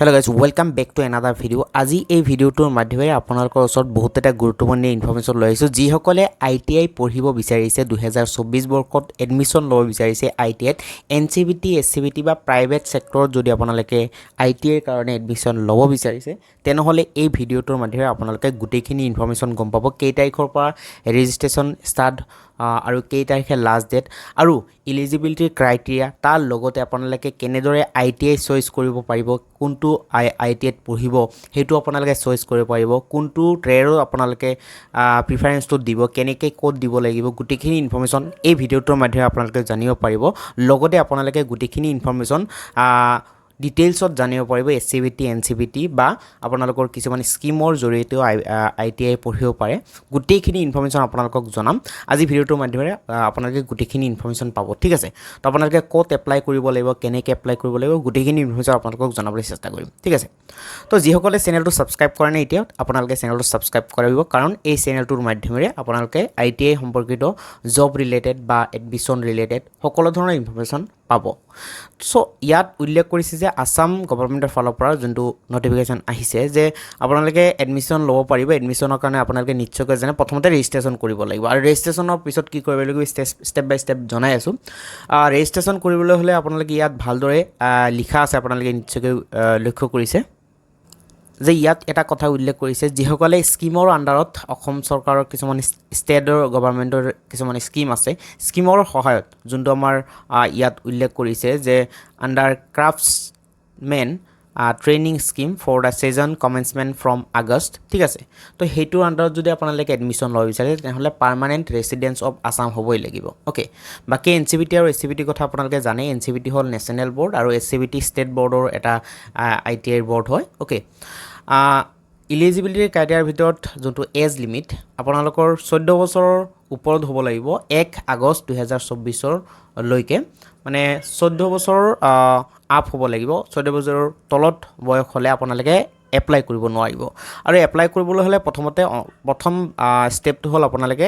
Hello guys, welcome back to another video. আজি এই ভিডিওটোৰ মাধ্যমে আপোনালোকৰ ওচৰত বহুত এটা গুৰুত্বপূৰ্ণ ইনফৰমেশ্যন লৈ আহিছোঁ যিসকলে ITI পঢ়িব বিচাৰিছে 2024 বৰ্ষত এডমিশ্যন ল'ব বিচাৰিছে ITI NCVT SCVT বা প্ৰাইভেট সেক্টৰত যদি আপোনালোকে ITI ৰ কাৰণে এডমিশ্যন ল'ব বিচাৰিছে তেনেহলে এই ভিডিওটোৰ মাধ্যমে আপোনালোকে গোটেইখিনি ইনফৰমেশ্যন গম পাব কেই তাৰিখৰ পৰা ৰেজিষ্ট্ৰেচন ষ্টাৰ্ট আৰু কেই তাৰিখে লাষ্ট ডেট আৰু এলিজিবিলিটি ক্ৰাইটেৰিয়া তাৰ লগতে আপোনালোকে কেনেদৰে ITI চইচ কৰিব পাৰিব কোনটো ITI পঢ়িব হেতু আপোনালোকে চইচ কৰিব পাৰিব কোনটো ট্ৰেডৰ আপোনালোকে প্ৰিফাৰেন্সটো দিব কেনেকৈ কোড দিব লাগিব গোটেইখিনি ইনফৰমেশ্যন এই ভিডিওটোৰ মাধ্যমে আপোনালোকে জানিব পাৰিব লগতে আপোনালোকে গোটেইখিনি ইনফৰমেশ্যন ডিটেইলছত জানিব পাৰিব SCVT NCVT বা আপোনালোকৰ কিছুমান স্কিমৰ জৰিয়তেও ITI পঢ়িব পাৰে গোটেইখিনি ইনফৰমেশ্যন আপোনালোকক জনাম আজি ভিডিওটোৰ মাধ্যমেৰে আপোনালোকে গোটেইখিনি ইনফৰমেশ্যন পাব ঠিক আছে তো আপোনালোকে ক'ত এপ্লাই কৰিব লাগিব কেনেকৈ এপ্লাই কৰিব লাগিব গোটেইখিনি ইনফৰমেশ্যন আপোনালোকক জনাবলৈ চেষ্টা কৰিম ঠিক আছে তো যিসকলে চেনেলটো ছাবস্ক্ৰাইব কৰা নাই এতিয়া আপোনালোকে চেনেলটো ছাবস্ক্ৰাইব কৰিব কাৰণ এই চেনেলটোৰ মাধ্যমেৰে আপোনালোকে ITI সম্পৰ্কিত জব ৰিলেটেড বা এডমিশ্যন ৰিলেটেড সকলো ধৰণৰ ইনফৰমেশ্যন পাব সো ইয়াত উল্লেখ কৰিছে যে আসাম গভৰ্ণমেণ্টৰ ফালৰ পৰা যোনটো নটিফিকেশ্যন আহিছে যে আপোনালোকে এডমিশ্যন ল'ব পাৰিব এডমিশ্যনৰ কাৰণে আপোনালোকে নিশ্চয়কৈ জানে প্ৰথমতে ৰেজিষ্ট্ৰেশ্যন কৰিব লাগিব আৰু ৰেজিষ্ট্ৰেশ্যনৰ পিছত কি কৰিব লাগিব ষ্টেপ বাই ষ্টেপ জনাই আছোঁ ৰেজিষ্ট্ৰেশ্যন কৰিবলৈ হ'লে আপোনালোকে ইয়াত ভালদৰে লিখা আছে আপোনালোকে নিশ্চয়কৈ লক্ষ্য কৰিছে যে ইয়াত এটা কথা উল্লেখ কৰিছে যিসকলে স্কিমৰ আণ্ডাৰত অসম চৰকাৰৰ কিছুমান ষ্টেটৰ গভৰ্ণমেণ্টৰ কিছুমান স্কিম আছে স্কিমৰ সহায়ত যোনটো আমাৰ ইয়াত উল্লেখ কৰিছে যে under craftsmen training scheme for the session commencement from August ঠিক আছে তো সেইটোৰ আণ্ডাৰত যদি আপোনালোকে এডমিশ্যন ল'ব বিচাৰে তেনেহ'লে পাৰ্মানেণ্ট ৰেচিডেঞ্চ অফ আছাম হ'বই লাগিব অ'কে বাকী NCVT আৰু SCVT কথা আপোনালোকে জানে NCVT হ'ল নেশ্যনেল বৰ্ড আৰু SCVT ষ্টেট বৰ্ডৰ এটা ITI বৰ্ড হয় অ'কে ইলিজিবিলিটি ক্ৰাইটেৰিয়াৰ ভিতৰত যোনটো এজ লিমিট আপোনালোকৰ 14 বছৰৰ ওপৰত হ'ব লাগিব 1 আগষ্ট 2024 লৈকে মানে 14 বছৰৰ আপ হ'ব লাগিব 14 বছৰৰ তলত বয়স হ'লে আপোনালোকে এপ্লাই কৰিব নোৱাৰিব আৰু এপ্লাই কৰিবলৈ হ'লে প্ৰথম ষ্টেপটো হ'ল আপোনালোকে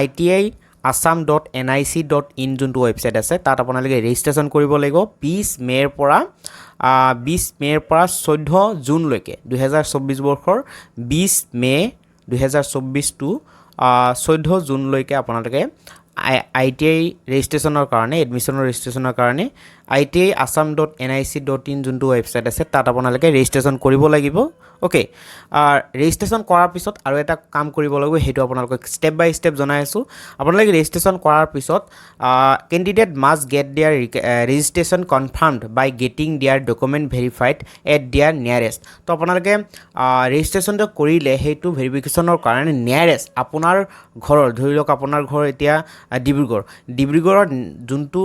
ITI assam.nic.in যোনটো ৱেবছাইট আছে তাত আপোনালোকে ৰেজিষ্ট্ৰেশ্যন কৰিব লাগিব 20 মে'ৰ পৰা 14 জুনলৈকে 2024 বৰ্ষৰ 20 মে' 2024 টু 14 জুনলৈকে আপোনালোকে ITI ৰেজিষ্ট্ৰেশ্যনৰ কাৰণে এডমিশ্যনৰ ৰেজিষ্ট্ৰেশ্যনৰ কাৰণে ITI assam.nic.in যোনটো ৱেবছাইট আছে তাত আপোনালোকে ৰেজিষ্ট্ৰেশ্যন কৰিব লাগিব অ'কে ৰেজিষ্ট্ৰেশ্যন কৰাৰ পিছত আৰু এটা কাম কৰিব লাগিব সেইটো আপোনালোকক ষ্টেপ বাই ষ্টেপ জনাই আছোঁ আপোনালোকে ৰেজিষ্ট্ৰেশ্যন কৰাৰ পিছত candidate must get their registration confirmed by getting their document verified at their nearest তো আপোনালোকে ৰেজিষ্ট্ৰেশ্যনটো কৰিলে সেইটো ভেৰিফিকেশ্যনৰ কাৰণে নিয়াৰেষ্ট আপোনাৰ ঘৰৰ ধৰি লওক আপোনাৰ ঘৰ এতিয়া ডিব্ৰুগড়ৰ যোনটো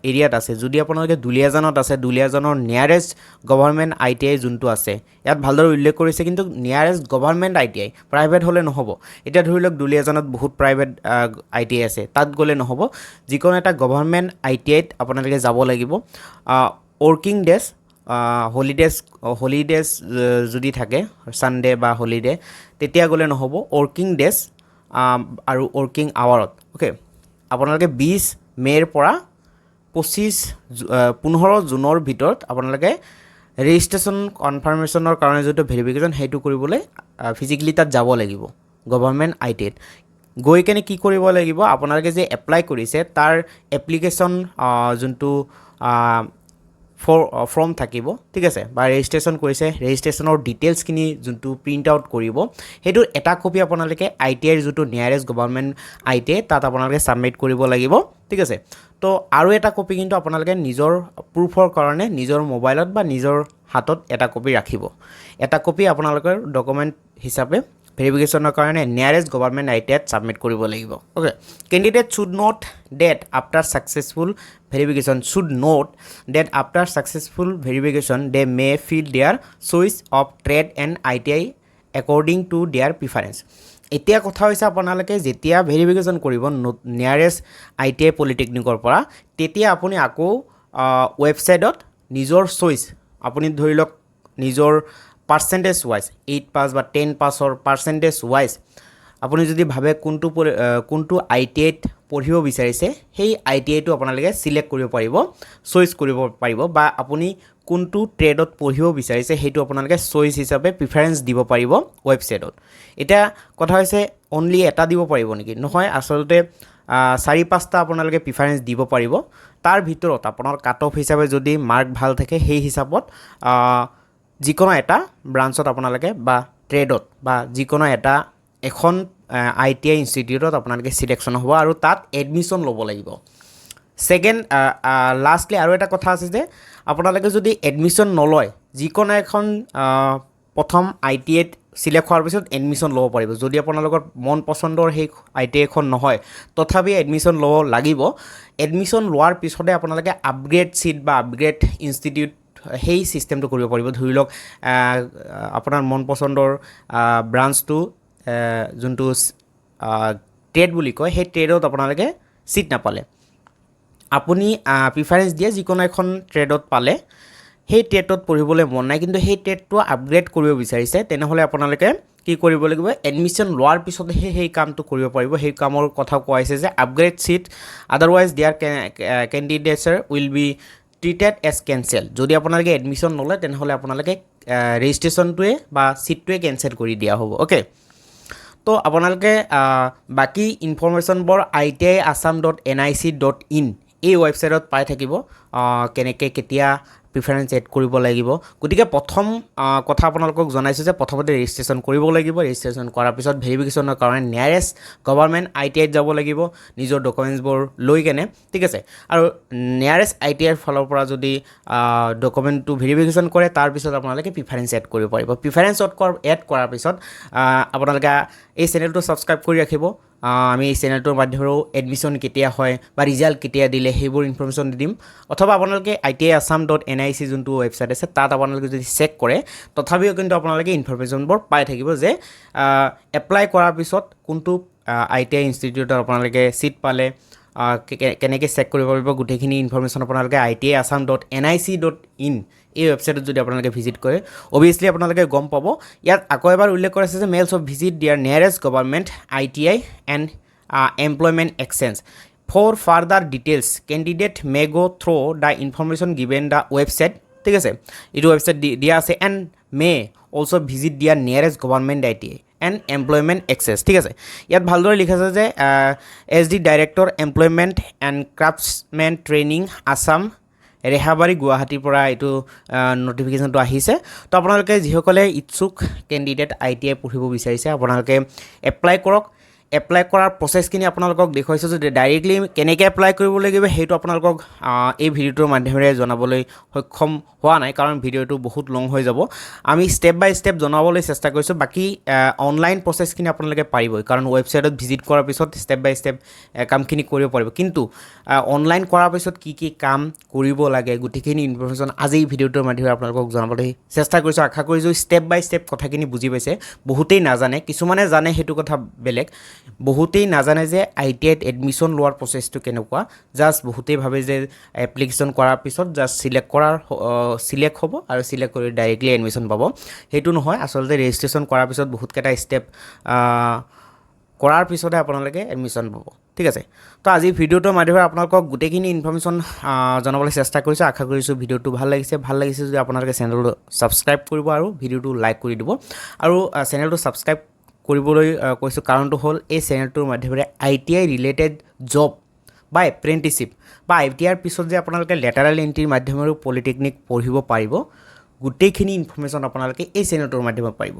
এৰিয়াত আছে যদি আপোনালোকে দুলীয়াজানত আছে দুলীয়াজানৰ নিয়াৰেষ্ট গভৰ্ণমেণ্ট ITI যোনটো আছে ইয়াত ভালদৰে উল্লেখ কৰিছে কিন্তু নিয়াৰেষ্ট গভৰ্ণমেণ্ট ITI প্ৰাইভেট হ'লে নহ'ব এতিয়া ধৰি লওক দুলীয়াজানত বহুত প্ৰাইভেট ITI আছে তাত গ'লে নহ'ব যিকোনো এটা গভৰ্ণমেণ্ট ITIত আপোনালোকে যাব লাগিব ৱৰ্কিং ডেজ হলিডেজ যদি থাকে ছানডে বা হলিডে তেতিয়া গ'লে নহ'ব ৱৰ্কিং ডেজ আৰু ৱৰ্কিং আৱাৰত অ'কে আপোনালোকে 20 মে'ৰ পৰা 15 জুনৰ ভিতৰত আপোনালোকে ৰেজিষ্ট্ৰেশ্যন কনফাৰ্মেশ্যনৰ কাৰণে যিটো ভেৰিফিকেশ্যন সেইটো কৰিবলৈ ফিজিকেলি তাত যাব লাগিব গভৰ্ণমেণ্ট ITIত গৈ কেনে কি কৰিব লাগিব আপোনালোকে যে এপ্লাই কৰিছে তাৰ এপ্লিকেশ্যন যোনটো ফৰ্ম থাকিব ঠিক আছে বা ৰেজিষ্ট্ৰেশ্যন কৰিছে ৰেজিষ্ট্ৰেশ্যনৰ ডিটেইলছখিনি যোনটো প্ৰিণ্ট আউট কৰিব সেইটোৰ এটা কপি আপোনালোকে ITIৰ যোনটো নিয়াৰেষ্ট গভৰ্ণমেণ্ট ITI তাত আপোনালোকে ছাবমিট কৰিব লাগিব ঠিক আছে তো আৰু এটা কপি কিন্তু আপোনালোকে নিজৰ প্ৰুফৰ কাৰণে নিজৰ মোবাইলত বা নিজৰ হাতত এটা কপি ৰাখিব এটা কপি আপোনালোকৰ ডকুমেণ্ট হিচাপে ভেৰিফিকেশ্যনৰ কাৰণে নিয়াৰেষ্ট গভৰ্ণমেণ্ট ITIত ছাবমিট কৰিব লাগিব okay candidate should note that after successful verification they may fill their choice of trade and ITI according to their preference এতিয়া কথা হৈছে আপোনালোকে যেতিয়া ভেৰিফিকেশ্যন কৰিব নিয়াৰেষ্ট ITI পলিটেকনিকৰ পৰা তেতিয়া আপুনি আকৌ ৱেবছাইটত নিজৰ চইচ আপুনি ধৰি লওক নিজৰ পাৰ্চেণ্টেজ ৱাইজ 8 পাছ বা 10 পাছৰ পাৰ্চেণ্টেজ ৱাইজ আপুনি যদি ভাবে কোনটো ITI পঢ়িব বিচাৰিছে সেই ITI টো আপোনালোকে সিলেক্ট কৰিব পাৰিব চইচ কৰিব পাৰিব বা আপুনি কোনটো ট্ৰেডত পঢ়িব বিচাৰিছে সেইটো আপোনালোকে চইচ হিচাপে প্ৰিফাৰেন্স দিব পাৰিব ৱেবসাইটত এতিয়া কথা হৈছে অনলি এটা দিব পাৰিব নেকি নহয় আসলতে 4-5টা আপোনালোকে প্ৰিফাৰেন্স দিব পাৰিব তাৰ ভিতৰত আপোনাৰ কাট অফ হিচাপে যদি মাৰ্ক ভাল থাকে সেই হিচাপত যিকোনো এটা ব্ৰাঞ্চত আপোনালোকে বা ট্ৰেডত বা যিকোনো এটা এখন ITI ইনষ্টিটিউটত আপোনালোকে সিলেকশ্যন হ'ব আৰু তাত এডমিশ্যন ল'ব লাগিব সেকেন্ড লাষ্টলি আৰু এটা কথা আছে যে আপোনালোকে যদি এডমিশ্যন নলয় যিকোনো এখন প্ৰথম ITI সিলেক্ট হোৱাৰ পিছত এডমিশ্যন ল'ব পাৰিব যদি আপোনালোকৰ মন পছন্দৰ সেই ITI এখন নহয় তথাপি এডমিশ্যন ল'ব লাগিব এডমিশ্যন লোৱাৰ পিছতে আপোনালোকে আপগ্ৰেড সিট বা আপগ্ৰেড ইনষ্টিটিউট সেই সিস্টেমটো কৰিব পাৰিব ধৰি লওক আপোনাৰ মন পছন্দৰ ব্ৰাঞ্চটো যোনটো ট্ৰেড বুলি কয় সেই ট্ৰেডত আপোনালোকে সিট নাপালে আপুনি প্ৰিফাৰেন্স দিয়ে যিকোনো এখন ট্ৰেডত পালে সেই ট্ৰেডত পঢ়িবলৈ মন নাই কিন্তু সেই ট্ৰেডটো আপগ্ৰেড কৰিব বিচাৰিছে তেনেহ'লে আপোনালোকে কি কৰিব লাগিব এডমিশ্যন লোৱাৰ পিছতহে সেই কামটো কৰিব পাৰিব সেই কামৰ কথা কোৱা হৈছে যে আপগ্ৰেড সিট আদাৰৱাইজ দেয়াৰ কেণ্ডিডেটছৰ will be treated as cancel যদি আপোনালোকে এডমিশ্যন নলয় তেনেহ'লে আপোনালোকে ৰেজিষ্ট্ৰেশ্যনটোৱে বা সিটটোৱে কেঞ্চেল কৰি দিয়া হ'ব ওকে তো আপোনালোকে বাকি ইনফৰমেশ্যনবোৰ itiassam.nic.in এই ৱেবছাইটত পাই থাকিব কেনেকৈ কেতিয়া প্ৰিফাৰেন্স এড কৰিব লাগিব গতিকে প্ৰথম কথা আপোনালোকক জনাইছো যে প্ৰথমতে ৰেজিষ্ট্ৰেশ্যন কৰিব লাগিব ৰেজিষ্ট্ৰেশ্যন কৰাৰ পিছত ভেৰিফিকেশ্যনৰ কাৰণে নিয়াৰেষ্ট গভৰ্ণমেণ্ট ITI যাব লাগিব নিজৰ ডকুমেণ্টছবোৰ লৈ কেনে ঠিক আছে আৰু নিয়াৰেষ্ট ITI ফালৰ পৰা যদি ডকুমেণ্টটো ভেৰিফিকেশ্যন কৰে তাৰপিছত আপোনালোকে প্ৰিফাৰেন্স এড কৰিব পাৰিব প্ৰিফাৰেন্স এড কৰাৰ পিছত আপোনালোকে এই চেনেলটো ছাবস্ক্ৰাইব কৰি ৰাখিব আমি এই চেনেলটোৰ মাধ্যমেৰেও এডমিশ্যন কেতিয়া হয় বা ৰিজাল্ট কেতিয়া দিলে সেইবোৰ ইনফৰমেশ্যন দি দিম অথবা আপোনালোকে itiassam.nic যোনটো ৱেবছাইট আছে তাত আপোনালোকে যদি চেক কৰে তথাপিও কিন্তু আপোনালোকে ইনফৰমেশ্যনবোৰ পাই থাকিব যে এপ্লাই কৰাৰ পিছত কোনটো ITI ইনষ্টিটিউটত আপোনালোকে সিট পালে কেনেকৈ চেক কৰিব পাৰিব গোটেইখিনি ইনফৰমেশ্যন আপোনালোকে itiassam.nic.in এই ৱেবছাইটত যদি আপোনালোকে ভিজিট কৰে অবভিয়াছলি আপোনালোকে গম পাব ইয়াত আকৌ এবাৰ উল্লেখ কৰা আছে যে mails of visit their nearest government ITI and employment exchange for further details candidate may go through the information given the website ঠিক আছে এইটো ৱেবছাইট দিয়া আছে and may also' visit their nearest government ITI and employment exchange ঠিক আছে ইয়াত ভালদৰে লিখা আছে যে SD director employment and craftsmen training Assam Rehabari গুৱাহাটীৰ পৰা এইটো নটিফিকেশ্যনটো আহিছে তো আপোনালোকে যিসকলে ইচ্ছুক কেণ্ডিডেট ITI পঢ়িব বিচাৰিছে আপোনালোকে এপ্লাই কৰক এপ্লাই কৰাৰ প্ৰচেছখিনি আপোনালোকক দেখুৱাইছোঁ যে ডাইৰেক্টলি কেনেকৈ এপ্লাই কৰিব লাগিব সেইটো আপোনালোকক এই ভিডিঅ'টোৰ মাধ্যমেৰে জনাবলৈ সক্ষম হোৱা নাই কাৰণ ভিডিঅ'টো বহুত লং হৈ যাব আমি ষ্টেপ বাই ষ্টেপ জনাবলৈ চেষ্টা কৰিছোঁ বাকী অনলাইন প্ৰচেছখিনি আপোনালোকে পাৰিবই কাৰণ ৱেবছাইটত ভিজিট কৰাৰ পিছত ষ্টেপ বাই ষ্টেপ কামখিনি কৰিব পাৰিব কিন্তু অনলাইন কৰাৰ পিছত কি কি কাম কৰিব লাগে গোটেইখিনি ইনফৰমেশ্যন আজি এই ভিডিঅ'টোৰ মাধ্যমেৰে আপোনালোকক জনাবলৈ চেষ্টা কৰিছোঁ আশা কৰিছোঁ ষ্টেপ বাই ষ্টেপ কথাখিনি বুজি পাইছে বহুতেই নাজানে কিছুমানে জানে সেইটো কথা বেলেগ বহুতেই নাজানে যে ITIত এডমিশ্যন লোৱাৰ প্ৰচেছটো কেনেকুৱা জাষ্ট বহুতেই ভাবে যে এপ্লিকেশ্যন কৰাৰ পিছত জাষ্ট সিলেক্ট হ'ব আৰু সিলেক্ট কৰি ডাইৰেক্টলি এডমিশ্যন পাব সেইটো নহয় আচলতে ৰেজিষ্ট্ৰেশ্যন কৰাৰ পিছত বহুতকেইটা ষ্টেপ কৰাৰ পিছতহে আপোনালোকে এডমিশ্যন পাব ঠিক আছে তো আজি ভিডিঅ'টোৰ মাধ্যমেৰে আপোনালোকক গোটেইখিনি ইনফৰমেশ্যন জনাবলৈ চেষ্টা কৰিছোঁ আশা কৰিছোঁ ভিডিঅ'টো ভাল লাগিছে যদি আপোনালোকে চেনেলটো ছাবস্ক্ৰাইব কৰিব আৰু ভিডিঅ'টো লাইক কৰি দিব আৰু চেনেলটো ছাবস্ক্ৰাইব কৰিবলৈ কৈছোঁ কাৰণটো হ'ল এই চেনেলটোৰ মাধ্যমেৰে ITI ৰিলেটেড জব বা এপ্ৰেণ্টিচিপ বা ITIৰ পিছত যে আপোনালোকে লেটাৰেল এণ্ট্ৰিৰ মাধ্যমেৰেও পলিটেকনিক পঢ়িব পাৰিব গোটেইখিনি ইনফৰমেশ্যন আপোনালোকে এই চেনেলটোৰ মাধ্যমত পাৰিব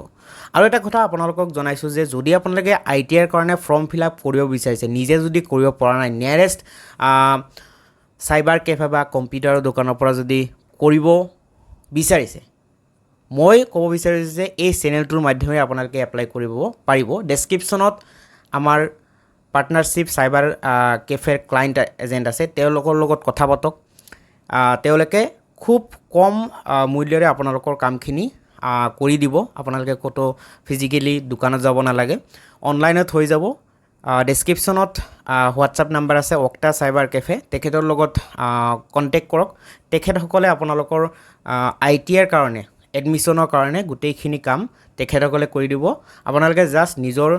আৰু এটা কথা আপোনালোকক জনাইছোঁ যে যদি আপোনালোকে ITIৰ কাৰণে ফৰ্ম ফিল আপ কৰিব বিচাৰিছে নিজে যদি কৰিব পৰা নাই নিয়াৰেষ্ট চাইবাৰ কেফে বা কম্পিউটাৰৰ দোকানৰ পৰা যদি কৰিব বিচাৰিছে মই ক'ব বিচাৰিছোঁ যে এই চেনেলটোৰ মাধ্যমেৰে আপোনালোকে এপ্লাই কৰিব পাৰিব ডেছক্ৰিপশ্যনত আমাৰ পাৰ্টনাৰশ্বিপ চাইবাৰ কেফেৰ ক্লায়েণ্ট এজেণ্ট আছে তেওঁলোকৰ লগত কথা পাতক তেওঁলোকে খুব কম মূল্যৰে আপোনালোকৰ কামখিনি কৰি দিব আপোনালোকে ক'তো ফিজিকেলি দোকানত যাব নালাগে অনলাইনত হৈ যাব ডেছক্ৰিপশ্যনত হোৱাটছআপ নাম্বাৰ আছে অক্টা চাইবাৰ কেফে তেখেতৰ লগত কণ্টেক্ট কৰক তেখেতসকলে আপোনালোকৰ ITIৰ কাৰণে এডমিশ্যনৰ কাৰণে গোটেইখিনি কাম তেখেতসকলে কৰি দিব আপোনালোকে জাষ্ট নিজৰ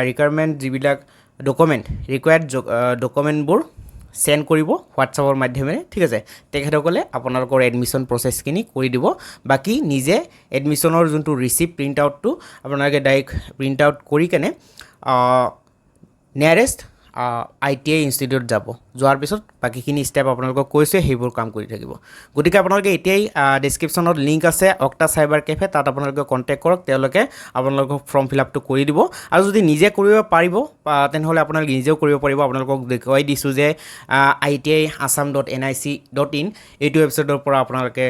ৰিকুৱাৰমেণ্ট যিবিলাক ডকুমেণ্ট ৰিকুৱাৰ্ড ডকুমেণ্টবোৰ সেন্ড কৰিব হোৱাটছআপৰ মাধ্যমেৰে ঠিক আছে তেখেতসকলে আপোনালোকৰ এডমিশ্যন প্ৰচেছখিনি কৰি দিব বাকি নিজে এডমিশ্যনৰ যোনটো ৰিচিপ্ট প্ৰিণ্ট আউটটো আপোনালোকে ডাইৰেক্ট প্ৰিণ্ট আউট কৰি কেনে নিয়াৰেষ্ট ITI ইনষ্টিটিউট যাব যোৱাৰ পিছত বাকিখিনি ষ্টেপ আপোনালোকক কৈছে সেইবোৰ কাম কৰি থাকিব গতিকে আপোনালোকে এতিয়াই ডেছক্ৰিপশ্যনত লিংক আছে অক্টা চাইবাৰ কেফে তাত আপোনালোকে কণ্টেক্ট কৰক তেওঁলোকে আপোনালোকক ফৰ্ম ফিল আপটো কৰি দিব আৰু যদি নিজে কৰিব পাৰিব তেনেহ'লে আপোনালোকে নিজেও কৰিব পাৰিব আপোনালোকক দেখুৱাই দিছোঁ যে iti.assam.nic.in এইটো ৱেবছাইটৰ পৰা আপোনালোকে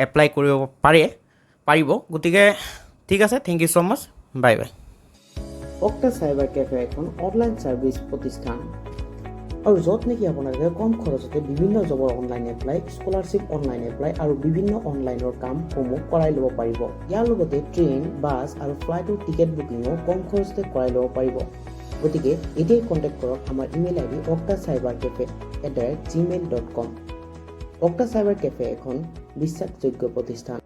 এপ্লাই কৰিব পাৰিব গতিকে ঠিক আছে thank you so' much bye bye Octa cyber cafe এখন অনলাইন ছাৰ্ভিচ প্ৰতিষ্ঠান আৰু য'ত নেকি আপোনালোকে কম খৰচতে বিভিন্ন জবৰ online apply scholarship online apply আৰু বিভিন্ন অনলাইনৰ কামসমূহ কৰাই ল'ব পাৰিব ইয়াৰ লগতে ট্ৰেইন বাছ আৰু ফ্লাইটৰ টিকেট বুকিঙো কম খৰচতে কৰাই ল'ব পাৰিব গতিকে এতিয়াই কণ্টেক্ট কৰক আমাৰ email ID octacybercafe@gmail.com octa cyber cafe এখন বিশ্বাসযোগ্য প্ৰতিষ্ঠান